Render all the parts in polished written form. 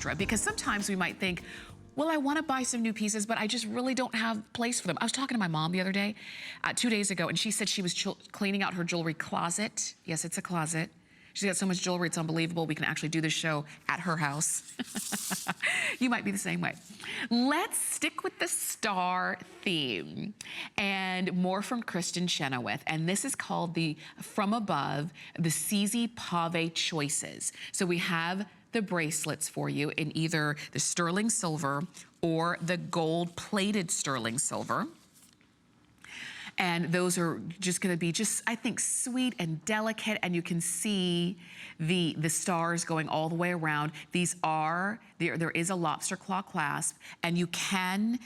extra, because sometimes we might think, well, I want to buy some new pieces, but I just really don't have place for them. I was talking to my mom the other day, 2 days ago, and she said she was cleaning out her jewelry closet. Yes, it's a closet. She's got so much jewelry, it's unbelievable. We can actually do this show at her house. You might be the same way. Let's stick with the star theme. And more from Kristin Chenoweth. And this is called the From Above, the CZ Pave Choices. So we have the bracelets for you in either the sterling silver or the gold-plated sterling silver. And those are just gonna be I think, sweet and delicate, and you can see the stars going all the way around. These are, there is a lobster claw clasp, and you can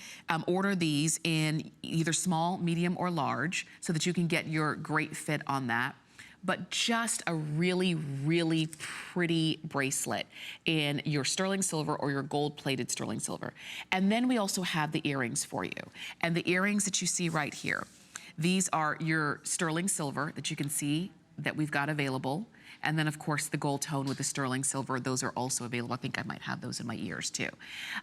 order these in either small, medium, or large, so that you can get your great fit on that. But just a really, really pretty bracelet in your sterling silver or your gold-plated sterling silver. And then we also have the earrings for you. And the earrings that you see right here, these are your sterling silver that you can see that we've got available. And then, of course, the gold tone with the sterling silver, those are also available. I think I might have those in my ears, too.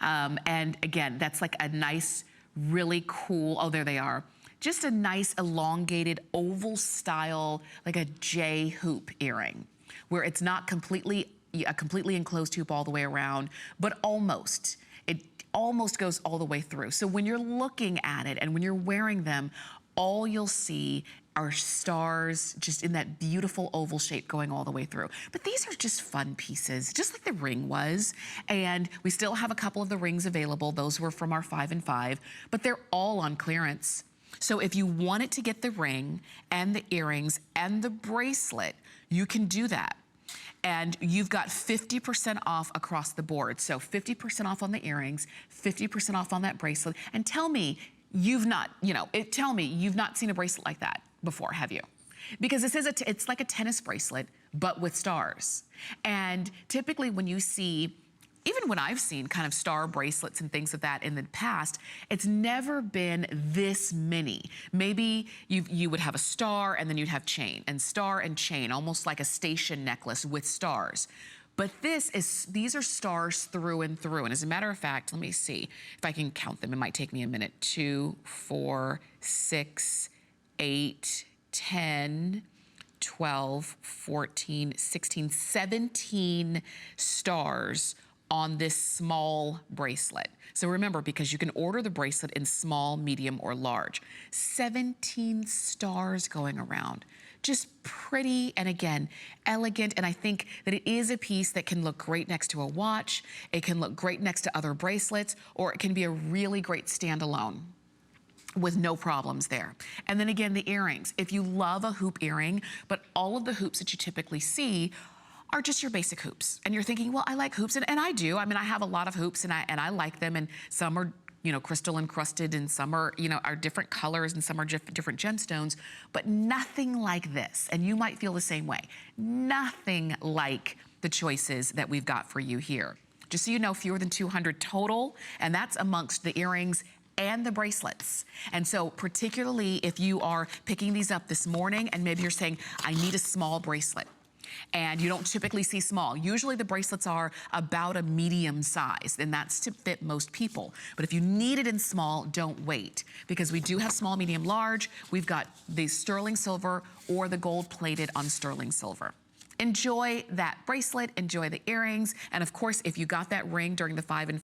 And again, that's like a nice, really cool, oh, there they are. Just a nice elongated oval style, like a J hoop earring, where it's not completely a completely enclosed hoop all the way around, but almost. It almost goes all the way through. So when you're looking at it and when you're wearing them, all you'll see are stars just in that beautiful oval shape going all the way through. But these are just fun pieces, just like the ring was. And we still have a couple of the rings available. Those were from our 5 and 5, but they're all on clearance. So if you wanted to get the ring and the earrings and the bracelet, you can do that. And you've got 50% off across the board. So 50% off on the earrings, 50% off on that bracelet. And tell me, you've not, tell me you've not seen a bracelet like that before, have you? Because this is it's like a tennis bracelet, but with stars. And typically when you see, even when I've seen kind of star bracelets and things of that in the past, it's never been this many. Maybe you would have a star and then you'd have chain, and star and chain, almost like a station necklace with stars. But these are stars through and through. And as a matter of fact, let me see if I can count them. It might take me a minute. 2, 4, 6, 8, 10, 12, 14, 16, 17 stars on this small bracelet. So remember, because you can order the bracelet in small, medium, or large. 17 stars going around. Just pretty, and again, elegant, and I think that it is a piece that can look great next to a watch, it can look great next to other bracelets, or it can be a really great standalone with no problems there. And then again, the earrings. If you love a hoop earring, but all of the hoops that you typically see are just your basic hoops. And you're thinking, well, I like hoops, and I do. I mean, I have a lot of hoops, and I like them, and some are crystal encrusted, and some are, are different colors, and some are different gemstones, but nothing like this. And you might feel the same way. Nothing like the choices that we've got for you here. Just so you know, fewer than 200 total, and that's amongst the earrings and the bracelets. And so particularly if you are picking these up this morning and maybe you're saying, I need a small bracelet, and you don't typically see small. Usually the bracelets are about a medium size, and that's to fit most people. But if you need it in small, don't wait, because we do have small, medium, large. We've got the sterling silver or the gold plated on sterling silver. Enjoy that bracelet, enjoy the earrings, and of course, if you got that ring during the 5 and